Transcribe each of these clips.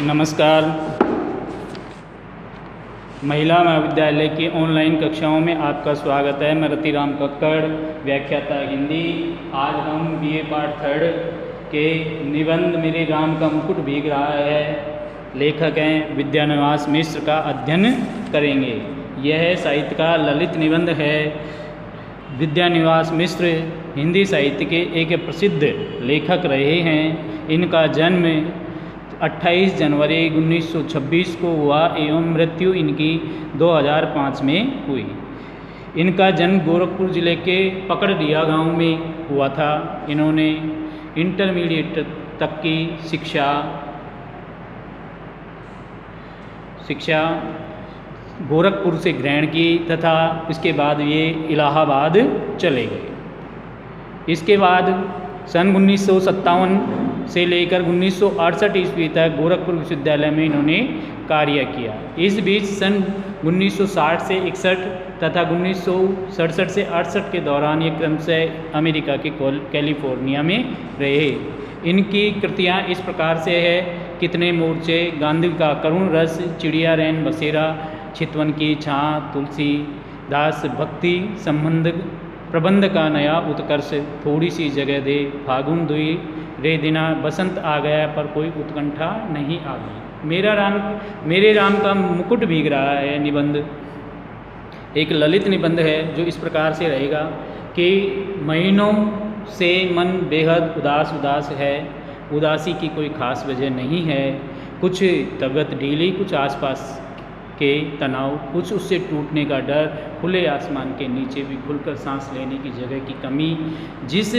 नमस्कार। महिला महाविद्यालय की ऑनलाइन कक्षाओं में आपका स्वागत है। मैं रतिराम कक्कड़, व्याख्याता हिंदी। आज हम बीए पार्ट 3 के निबंध मेरे राम का मुकुट भीग रहा है, लेखक हैं विद्यानिवास मिश्र का अध्ययन करेंगे। यह साहित्य का ललित निबंध है। विद्यानिवास मिश्र हिंदी साहित्य के एक प्रसिद्ध लेखक रहे हैं। इनका जन्म 28 जनवरी 1926 को हुआ एवं मृत्यु इनकी 2005 में हुई। इनका जन्म गोरखपुर जिले के पकड़दिया गांव में हुआ था। इन्होंने इंटरमीडिएट तक की शिक्षा गोरखपुर से ग्रहण की तथा इसके बाद ये इलाहाबाद चले गए। इसके बाद सन 1957 से लेकर 1968 ईस्वी तक गोरखपुर विश्वविद्यालय में इन्होंने कार्य किया। इस बीच सन 1960 से 61 तथा 1967 से 68 के दौरान ये क्रमशः अमेरिका के कैलिफोर्निया में रहे। इनकी कृतियाँ इस प्रकार से है: कितने मोर्चे, गांधी का करुण रस, चिड़िया रैन बसेरा, चितवन की छाँ, तुलसी दास भक्ति संबंध, प्रबंध का नया उत्कर्ष, थोड़ी सी जगह दे, फागुन दुई रे दिना, बसंत आ गया पर कोई उत्कंठा नहीं आ गई, मेरे राम का मुकुट भीग रहा है। निबंध एक ललित निबंध है जो इस प्रकार से रहेगा कि महीनों से मन बेहद उदास है। उदासी की कोई खास वजह नहीं है। कुछ तबीयत ढीली, कुछ आसपास के तनाव, कुछ उससे टूटने का डर, खुले आसमान के नीचे भी खुलकर सांस लेने की जगह की कमी। जिस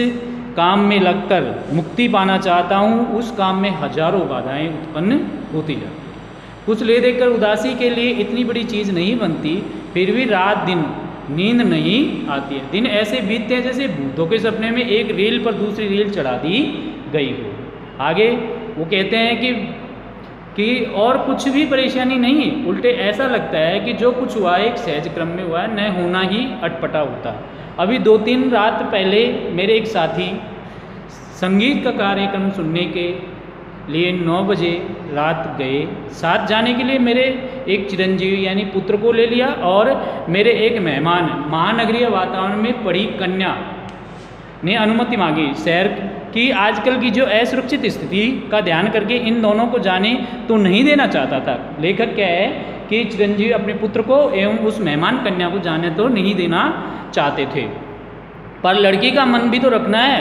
काम में लगकर मुक्ति पाना चाहता हूँ उस काम में हजारों बाधाएं उत्पन्न होती जाती। कुछ ले देकर उदासी के लिए इतनी बड़ी चीज़ नहीं बनती, फिर भी रात दिन नींद नहीं आती है। दिन ऐसे बीतते हैं जैसे भूतों के सपने में एक रील पर दूसरी रील चढ़ा दी गई हो। आगे वो कहते हैं कि और कुछ भी परेशानी नहीं, उल्टे ऐसा लगता है कि जो कुछ हुआ एक सहज क्रम में हुआ, न होना ही अटपटा होता। अभी 2-3 रात पहले मेरे एक साथी संगीत का कार्यक्रम सुनने के लिए 9 बजे रात गए। साथ जाने के लिए मेरे एक चिरंजीवी यानी पुत्र को ले लिया और मेरे एक मेहमान, महानगरीय वातावरण में पड़ी कन्या ने अनुमति मांगी। शहर की आजकल की जो असुरक्षित स्थिति का ध्यान करके इन दोनों को जाने तो नहीं देना चाहता था। लेखक क्या है कि चिरंजीवी अपने पुत्र को एवं उस मेहमान कन्या को जाने तो नहीं देना चाहते थे, पर लड़की का मन भी तो रखना है।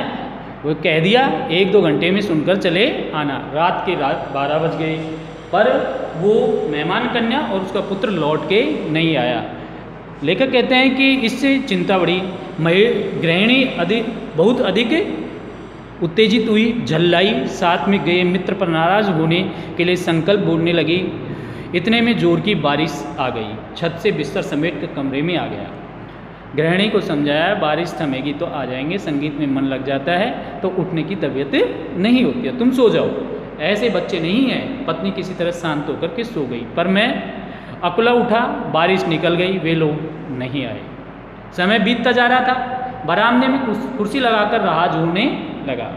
वो कह दिया 1-2 घंटे में सुनकर चले आना। रात 12 बज गए, पर वो मेहमान कन्या और उसका पुत्र लौट के नहीं आया। लेखक कहते हैं कि इससे चिंता बढ़ी। गृहिणी बहुत अधिक उत्तेजित हुई, झल्लाई। साथ में गए मित्र पर नाराज होने के लिए संकल्प बोलने लगी। इतने में जोर की बारिश आ गई। छत से बिस्तर समेट कर कमरे में आ गया। गृहिणी को समझाया बारिश थमेगी तो आ जाएंगे, संगीत में मन लग जाता है तो उठने की तबीयत नहीं होती है, तुम सो जाओ, ऐसे बच्चे नहीं हैं। पत्नी किसी तरह शांत होकर के सो गई, पर मैं अकुला उठा। बारिश निकल गई, वे लोग नहीं आए। समय बीतता जा रहा था। बरामदे में कुर्सी लगाकर राह जोड़ने लगा।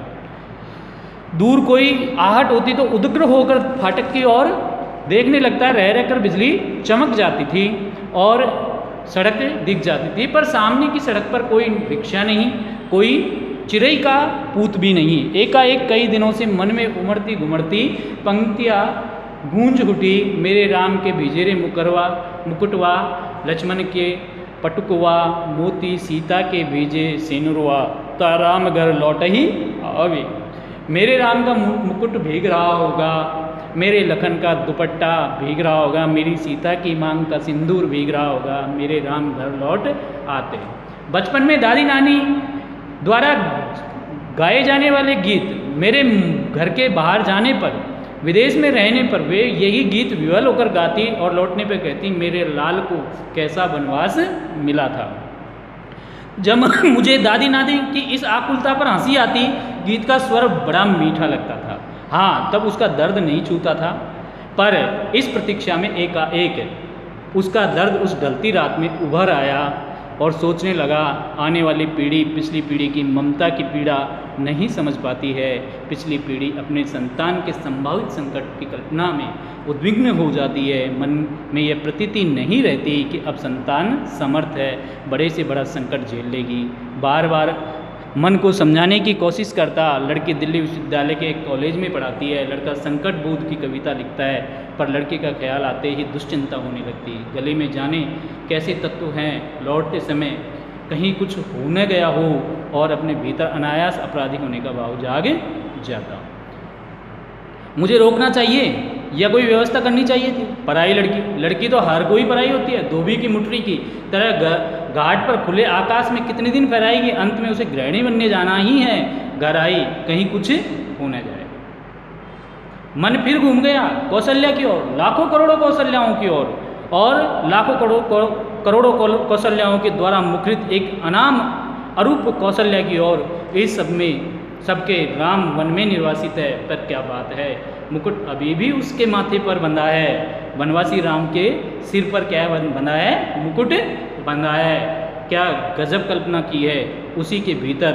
दूर कोई आहट होती तो उद्ग्र होकर फाटक की ओर देखने लगता। रह कर बिजली चमक जाती थी और सड़क दिख जाती थी, पर सामने की सड़क पर कोई रिक्शा नहीं, कोई चिड़ै का पूत भी नहीं। एकाएक कई दिनों से मन में उमड़ती घुमड़ती पंक्तियाँ गूंज उठी। मेरे राम के भिजेरे मुकुटवा, लक्ष्मण के पटुकवा, मोती सीता के भीजे सेनुरवा, ताराम घर लौट ही आवे। मेरे राम का मुकुट भीग रहा होगा, मेरे लखन का दुपट्टा भीग रहा होगा, मेरी सीता की मांग का सिंदूर भीग रहा होगा, मेरे राम घर लौट आते। बचपन में दादी नानी द्वारा गाए जाने वाले गीत मेरे घर के बाहर जाने पर, विदेश में रहने पर वे यही गीत विवल होकर गाती और लौटने पर कहती, मेरे लाल को कैसा वनवास मिला था। जब मुझे दादी नानी की इस आकुलता पर हंसी आती, गीत का स्वर बड़ा मीठा लगता था। हाँ, तब उसका दर्द नहीं छूता था, पर इस प्रतीक्षा में एकाएक उसका दर्द उस ढलती रात में उभर आया। और सोचने लगा, आने वाली पीढ़ी पिछली पीढ़ी की ममता की पीड़ा नहीं समझ पाती है। पिछली पीढ़ी अपने संतान के संभावित संकट की कल्पना में उद्विग्न हो जाती है। मन में यह प्रतीति नहीं रहती कि अब संतान समर्थ है, बड़े से बड़ा संकट झेल लेगी। बार बार मन को समझाने की कोशिश करता। लड़की दिल्ली विश्वविद्यालय के एक कॉलेज में पढ़ाती है। लड़का संकट बोध की कविता लिखता है, पर लड़के का ख्याल आते ही दुश्चिंता होने लगती। गले में जाने कैसे तत्व हैं, लौटते समय कहीं कुछ हो न गया हो और अपने भीतर अनायास अपराधी होने का भाव जाग जाता। मुझे रोकना चाहिए या कोई व्यवस्था करनी चाहिए थी। पराई लड़की तो हर कोई पराई होती है। धोबी की मुठरी की तरह घाट पर खुले आकाश में कितने दिन फहराएगी, अंत में उसे गृहिणी बनने जाना ही है। घर आई, कहीं कुछ हो न जाए। मन फिर घूम गया कौशल्या की ओर, लाखों करोड़ों कौशल्याओं की ओर, और लाखों करोड़ों कौशल्याओं के द्वारा मुखरित एक अनाम अरूप कौशल्या की ओर। इस सब में सबके राम वन में निर्वासित है, पर क्या बात है, मुकुट अभी भी उसके माथे पर बंधा है। वनवासी राम के सिर पर क्या बंधा है, मुकुट बंधा है। क्या गजब कल्पना की है उसी के भीतर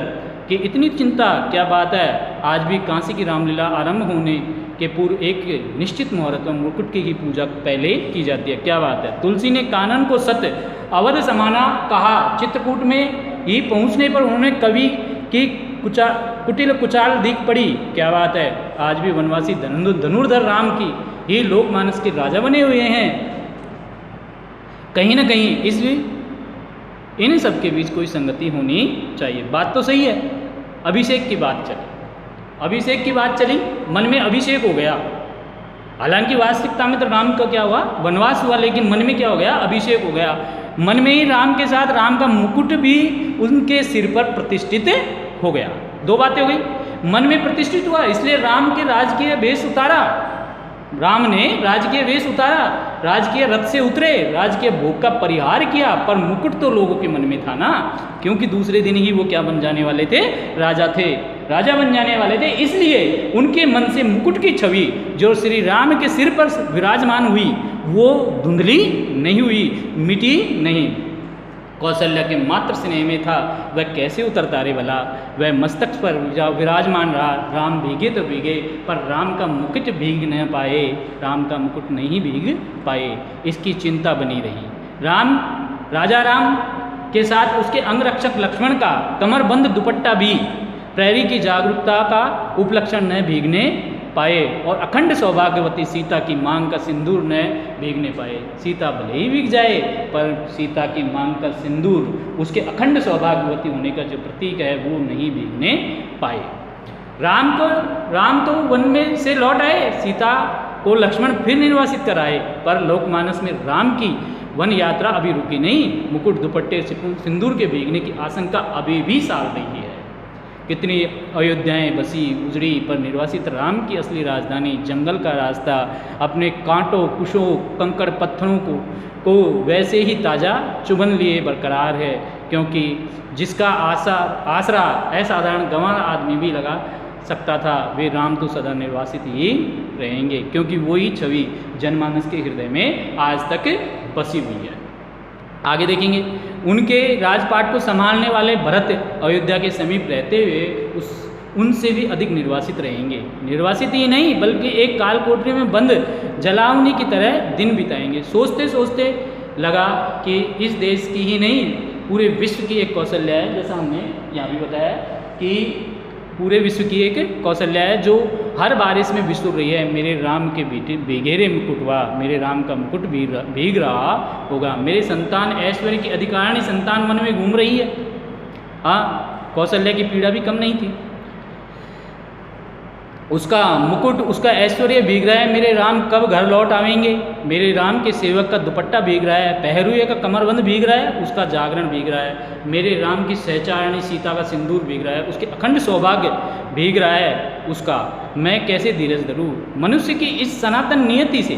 कि इतनी चिंता क्या बात है। आज भी काशी की रामलीला आरंभ होने के पूर्व एक निश्चित मुहूर्त में मुकुट की ही पूजा पहले की जाती है। क्या बात है। तुलसी ने कानन को सत्य अवध समाना कहा। चित्रकूट में ही पहुँचने पर उन्होंने कवि की कुटिल कुचाल दिख पड़ी। क्या बात है। आज भी वनवासी धनुर्धर राम की ही लोकमानस के राजा बने हुए हैं। कहीं ना कहीं इन सब के बीच कोई संगति होनी चाहिए। बात तो सही है। अभिषेक की बात चली, मन में अभिषेक हो गया। हालांकि वास्तविकता में तो राम का क्या हुआ, वनवास हुआ, लेकिन मन में क्या हो गया, अभिषेक हो गया। मन में ही राम के साथ राम का मुकुट भी उनके सिर पर प्रतिष्ठित हो गया। दो बातें हो गई। मन में प्रतिष्ठित हुआ, इसलिए राम के राजकीय वेश उतारा। राम ने राजकीय वेश उतारा, राजकीय रथ से उतरे, राजकीय भोग का परिहार किया, पर मुकुट तो लोगों के मन में था ना, क्योंकि दूसरे दिन ही वो क्या बन जाने वाले थे, राजा बन जाने वाले थे। इसलिए उनके मन से मुकुट की छवि जो श्री राम के सिर पर विराजमान हुई वो धुंधली नहीं हुई, मिटी नहीं। कौशल्या के मात्र स्नेह में था, वह कैसे उतरता रे भला। वह मस्तक पर विराजमान रहा। राम भीगे तो भीगे, पर राम का मुकुट भीग न पाए, राम का मुकुट नहीं भीग पाए। इसकी चिंता बनी रही। राजा राम के साथ उसके अंगरक्षक लक्ष्मण का कमरबंद दुपट्टा भी प्रहरी की जागरूकता का उपलक्षण न भीगने पाए, और अखंड सौभाग्यवती सीता की मांग का सिंदूर न भीगने पाए। सीता भले ही भीग जाए, पर सीता की मांग का सिंदूर, उसके अखंड सौभाग्यवती होने का जो प्रतीक है, वो नहीं भीगने पाए। राम तो वन में से लौट आए, सीता को लक्ष्मण फिर निर्वासित कराए, पर लोकमानस में राम की वन यात्रा अभी रुकी नहीं। मुकुट दुपट्टे सिंदूर के भीगने की आशंका अभी भी साल रही है। कितनी अयोध्याएं बसी उजड़ी, पर निर्वासित राम की असली राजधानी जंगल का रास्ता अपने कांटों, कुशों, कंकड़ पत्थरों को वैसे ही ताज़ा चुभन लिए बरकरार है, क्योंकि जिसका आसरा असाधारण गंवार आदमी भी लगा सकता था, वे राम तो सदा निर्वासित ही रहेंगे, क्योंकि वही छवि जनमानस के हृदय में आज तक बसी हुई है। आगे देखेंगे, उनके राजपाट को संभालने वाले भरत अयोध्या के समीप रहते हुए उनसे भी अधिक निर्वासित रहेंगे। निर्वासित ही नहीं, बल्कि एक काल कोठरी में बंद जलावनी की तरह दिन बिताएंगे। सोचते सोचते लगा कि इस देश की ही नहीं, पूरे विश्व की एक कौशल्या है, जैसा हमने यहाँ भी बताया कि पूरे विश्व की एक कौशल्या है जो हर बारिश में बिसुर रही है। मेरे राम के बेगेरे मुकुटवा, मेरे राम का मुकुट भीग रहा होगा। मेरे संतान ऐश्वर्य की अधिकारिणी संतान मन में घूम रही है। हाँ, कौशल्या की पीड़ा भी कम नहीं थी। उसका मुकुट, उसका ऐश्वर्य भीग रहा है। मेरे राम कब घर लौट आवेंगे। मेरे राम के सेवक का दुपट्टा भीग रहा है, पहरुए का कमरबंद भीग रहा है, उसका जागरण भीग रहा है। मेरे राम की सहचारिणी सीता का सिंदूर भीग रहा है, उसके अखंड सौभाग्य भीग रहा है उसका। मैं कैसे धीरज धरूं। मनुष्य की इस सनातन नियति से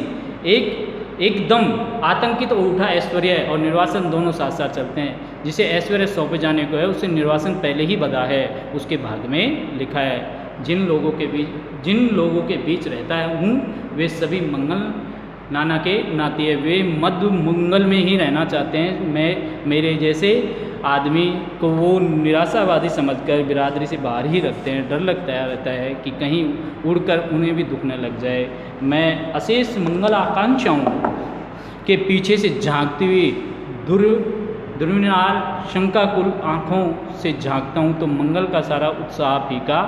एकदम आतंकित तो उठा ऐश्वर्य और निर्वासन दोनों साथ साथ चलते हैं। जिसे ऐश्वर्य सौंपे जाने को है, उसे निर्वासन पहले ही बधा है, उसके भाग्य में लिखा है। जिन लोगों के बीच रहता हूँ, वे सभी नाना के नाती है, वे मध्य मंगल में ही रहना चाहते हैं। मेरे जैसे आदमी को वो निराशावादी समझकर बिरादरी से बाहर ही रखते हैं। डर लगता रहता है कि कहीं उड़कर उन्हें भी दुख न लग जाए। मैं अशेष मंगल आकांक्षाओं के पीछे से झांकती हुई दुर्विनार शंकाकुल आँखों से झांकता हूँ तो मंगल का सारा उत्साह फीका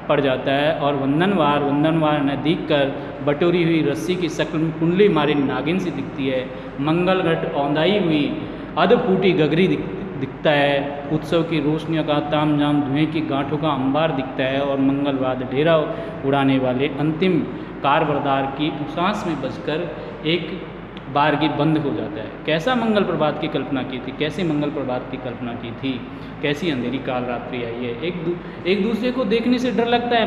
पड़ जाता है और वंदनवार न दिख कर बटोरी हुई रस्सी की शक्ल में कुंडली मारी नागिन सी दिखती है। मंगल घट औंधाई हुई अधफूटी गगरी दिखता है। उत्सव की रोशनियों का तामझाम धुएं की गांठों का अंबार दिखता है और मंगलवाद ढेरा उड़ाने वाले अंतिम कारबरदार की सांस में बजकर एक बारगी बंद हो जाता है। कैसा मंगल प्रभात की कल्पना की थी, कैसे मंगल प्रभात की कल्पना की थी, कैसी अंधेरी काल रात्रि आई है। एक दूसरे को देखने से डर लगता है।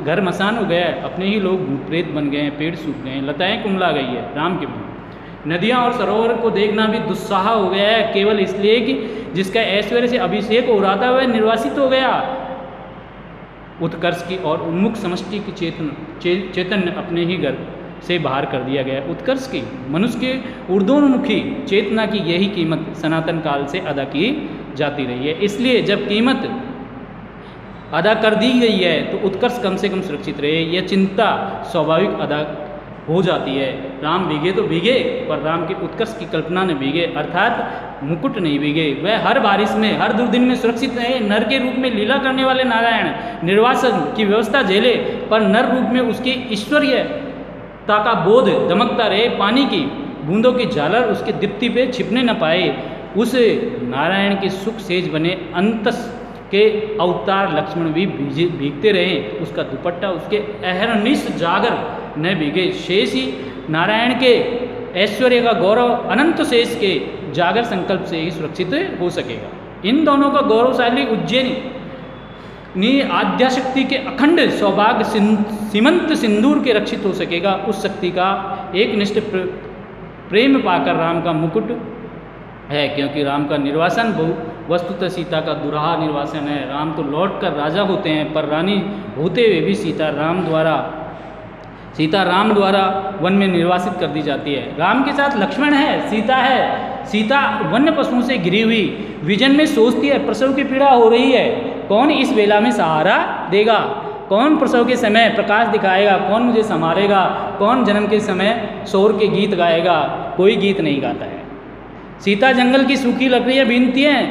घर मसान हो गया है, अपने ही लोग भूत प्रेत बन गए हैं, पेड़ सूख गए हैं, लताएं कुंडला गई है राम के मुँह। नदियाँ और सरोवर को देखना भी दुस्साह हो गया है, केवल इसलिए कि जिसका ऐश्वर्य से अभिषेक हो रहा था वह निर्वासित हो गया। उत्कर्ष की और उन्मुख समष्टि की चैतन्य अपने ही घर से बाहर कर दिया गया। उत्कर्ष की मनुष्य के ऊर्ध्वोन्मुखी चेतना की यही कीमत सनातन काल से अदा की जाती रही है। इसलिए जब कीमत अदा कर दी गई है तो उत्कर्ष कम से कम सुरक्षित रहे, यह चिंता स्वाभाविक अदा हो जाती है। राम भीगे तो भीगे, पर राम के उत्कर्ष की कल्पना न भीगे, अर्थात मुकुट नहीं भीगे। वह हर बारिश में, हर दुर्दिन में सुरक्षित रहे। नर के रूप में लीला करने वाले नारायण निर्वासन की व्यवस्था झेले, पर नर रूप में उसकी ईश्वरीय का बोध दमकता रहे। पानी की बूंदों की झालर उसके दीप्ति पे छिपने न पाए। उस नारायण के सुख सेज बने अंतस के अवतार लक्ष्मण भी भीगते रहे। उसका दुपट्टा उसके अहरनिश जागर न भीगे। शेष ही नारायण के ऐश्वर्य का गौरव अनंत शेष के जागर संकल्प से ही सुरक्षित हो सकेगा। इन दोनों का गौरवशाली उज्जैनी आद्याशक्ति के अखंड सौभाग्य सीमंत सिंदूर के रक्षित हो सकेगा। उस शक्ति का एक निष्ठ प्रेम पाकर राम का मुकुट है, क्योंकि राम का निर्वासन वस्तुतः सीता का दुराहा निर्वासन है। राम तो लौट कर राजा होते हैं, पर रानी होते हुए भी सीता राम द्वारा वन में निर्वासित कर दी जाती है। राम के साथ लक्ष्मण है, सीता है। सीता वन्य पशुओं से घिरी हुई विजन में सोचती है, प्रसव की पीड़ा हो रही है, कौन इस वेला में सहारा देगा, कौन प्रसव के समय प्रकाश दिखाएगा, कौन मुझे संभालेगा, कौन जन्म के समय शोर के गीत गाएगा। कोई गीत नहीं गाता है। सीता जंगल की सूखी लकड़ियाँ बीनती हैं,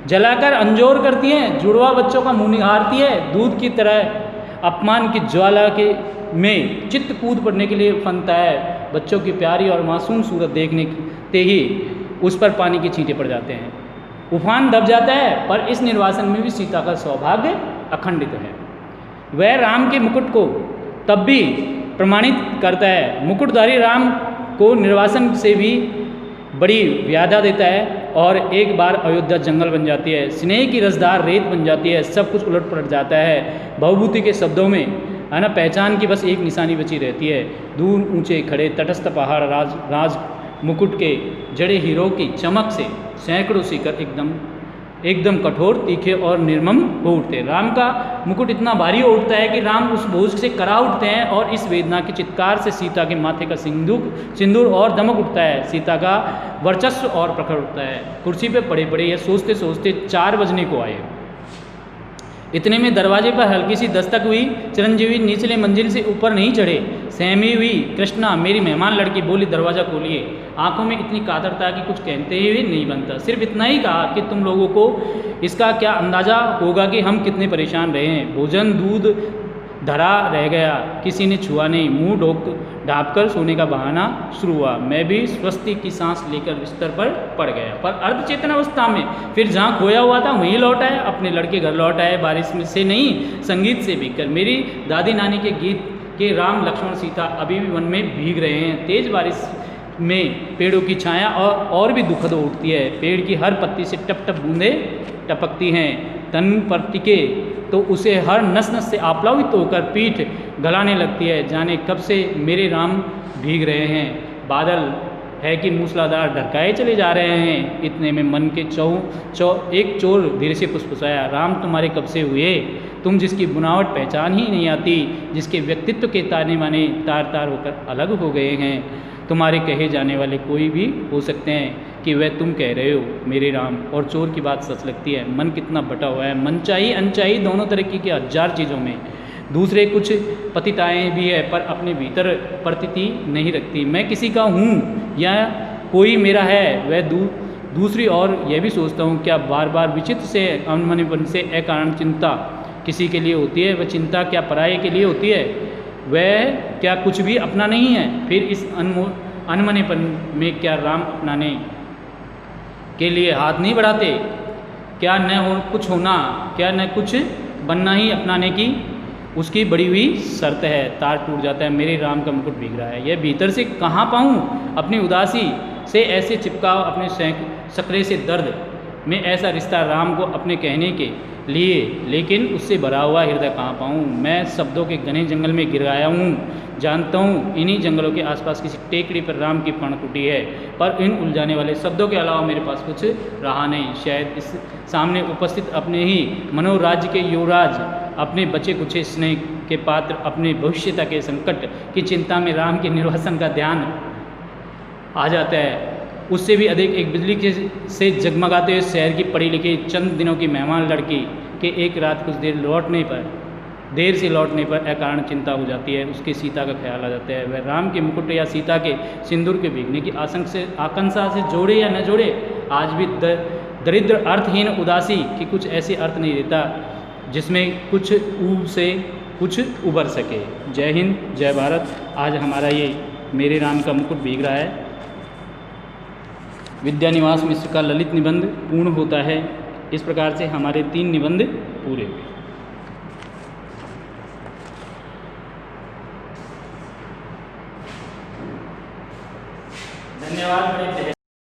जलाकर अंजोर करती हैं, जुड़वा बच्चों का मुँह निहारती है, दूध की तरह अपमान की ज्वाला के में चित्त कूद पड़ने के लिए फनता है। बच्चों की प्यारी और मासूम सूरत देखने ते ही उस पर पानी के छींटे पड़ जाते हैं, उफान दब जाता है। पर इस निर्वासन में भी सीता का सौभाग्य अखंडित है। वह राम के मुकुट को तब भी प्रमाणित करता है। मुकुटधारी राम को निर्वासन से भी बड़ी व्याधा देता है और एक बार अयोध्या जंगल बन जाती है, स्नेह की रसदार रेत बन जाती है, सब कुछ उलट पलट जाता है। भवभूति के शब्दों में है ना, पहचान की बस एक निशानी बची रहती है। दूर ऊंचे खड़े तटस्थ पहाड़ राज मुकुट के जड़े हीरो की चमक से सैकड़ों सीकर एकदम कठोर, तीखे और निर्मम हो उठते। राम का मुकुट इतना भारी हो उठता है कि राम उस बोझ से करा उठते हैं और इस वेदना के चित्कार से सीता के माथे का सिंदूर और दमक उठता है। सीता का वर्चस्व और प्रखर उठता है। कुर्सी पे पड़े पड़े यह सोचते सोचते 4 बजने को आए। इतने में दरवाजे पर हल्की सी दस्तक हुई। चिरंजीवी निचले मंजिल से ऊपर नहीं चढ़े। सहमी हुई कृष्णा, मेरी मेहमान लड़की, बोली, दरवाज़ा खोलिए। आंखों में इतनी कातरता कि कुछ कहते ही नहीं बनता। सिर्फ इतना ही कहा कि तुम लोगों को इसका क्या अंदाज़ा होगा कि हम कितने परेशान रहे हैं। भोजन दूध धरा रह गया, किसी ने छुआ नहीं। मुंह ढाँपकर सोने का बहाना शुरू हुआ। मैं भी स्वस्ति की सांस लेकर बिस्तर पर पड़ गया, पर अर्धचेतन अवस्था में। फिर जहाँ खोया हुआ था वहीं लौट आया, अपने लड़के घर लौट आए। बारिश में से नहीं, संगीत से भीगकर। मेरी दादी नानी के गीत के राम लक्ष्मण सीता अभी भी वन में भीग रहे हैं। तेज बारिश में पेड़ों की छाया और भी दुखद उठती है। पेड़ की हर पत्ती से टप टप बूंदें टपकती हैं। तन पर टिके तो उसे हर नस नस से आप्लावित होकर पीठ गलाने लगती है। जाने कब से मेरे राम भीग रहे हैं। बादल है कि मूसलाधार ढरकाए चले जा रहे हैं। इतने में मन के एक चोर धीरे से फुसफुसाया, राम तुम्हारे कब से हुए? तुम जिसकी बुनावट पहचान ही नहीं आती, जिसके व्यक्तित्व के ताने माने तार तार होकर अलग हो गए हैं। तुम्हारे कहे जाने वाले कोई भी हो सकते हैं कि वह तुम कह रहे हो मेरे राम, और चोर की बात सच लगती है। मन कितना बटा हुआ है, मनचाही अनचाही दोनों तरह की हजार चीज़ों में। दूसरे कुछ पतिताएँ भी है पर अपने भीतर प्रतीति नहीं रखती। मैं किसी का हूँ या कोई मेरा है, वह दूसरी ओर यह भी सोचता हूँ क्या बार बार विचित्र से अनमनेपन से अकारण चिंता किसी के लिए होती है? वह चिंता क्या पराये के लिए होती है? वह क्या कुछ भी अपना नहीं है? फिर इस अनमनेपन में क्या राम अपनाने के लिए हाथ नहीं बढ़ाते? क्या न हो कुछ होना, क्या न कुछ बनना ही अपनाने की उसकी बड़ी हुई शर्त है। तार टूट जाता है, मेरे राम का मुकुट भीग रहा है, यह भीतर से कहाँ पाऊँ? अपनी उदासी से ऐसे चिपकाओ, अपने सकरे से दर्द में ऐसा रिश्ता राम को अपने कहने के लिए, लेकिन उससे भरा हुआ हृदय कहाँ पाऊँ? मैं शब्दों के घने जंगल में गिर आया हूँ, जानता हूँ इन्हीं जंगलों के आसपास किसी टेकड़ी पर राम की पर्णकुटी है, पर इन उलझाने वाले शब्दों के अलावा मेरे पास कुछ रहा नहीं। शायद इस सामने उपस्थित अपने ही मनोराज्य के युवराज, अपने बचे कुचे स्नेह के पात्र, अपने भविष्यता के संकट की चिंता में राम के निर्वासन का ध्यान आ जाता है। उससे भी अधिक एक बिजली के से जगमगाते हुए शहर की पढ़ी लिखी चंद दिनों की मेहमान लड़की के एक रात कुछ देर से लौटने पर अकारण चिंता हो जाती है। उसके सीता का ख्याल आ जाता है। वह राम के मुकुट या सीता के सिंदूर के भीगने की आकांक्षा से जोड़े या न जोड़े, आज भी दरिद्र अर्थहीन उदासी की कुछ ऐसे अर्थ नहीं देता जिसमें कुछ ऊब से कुछ उबर सके। जय हिंद, जय भारत। आज हमारा ये मेरे राम का मुकुट भीग रहा है विद्यानिवास मिश्र का ललित निबंध पूर्ण होता है। इस प्रकार से हमारे 3 निबंध पूरे हुए। धन्यवाद।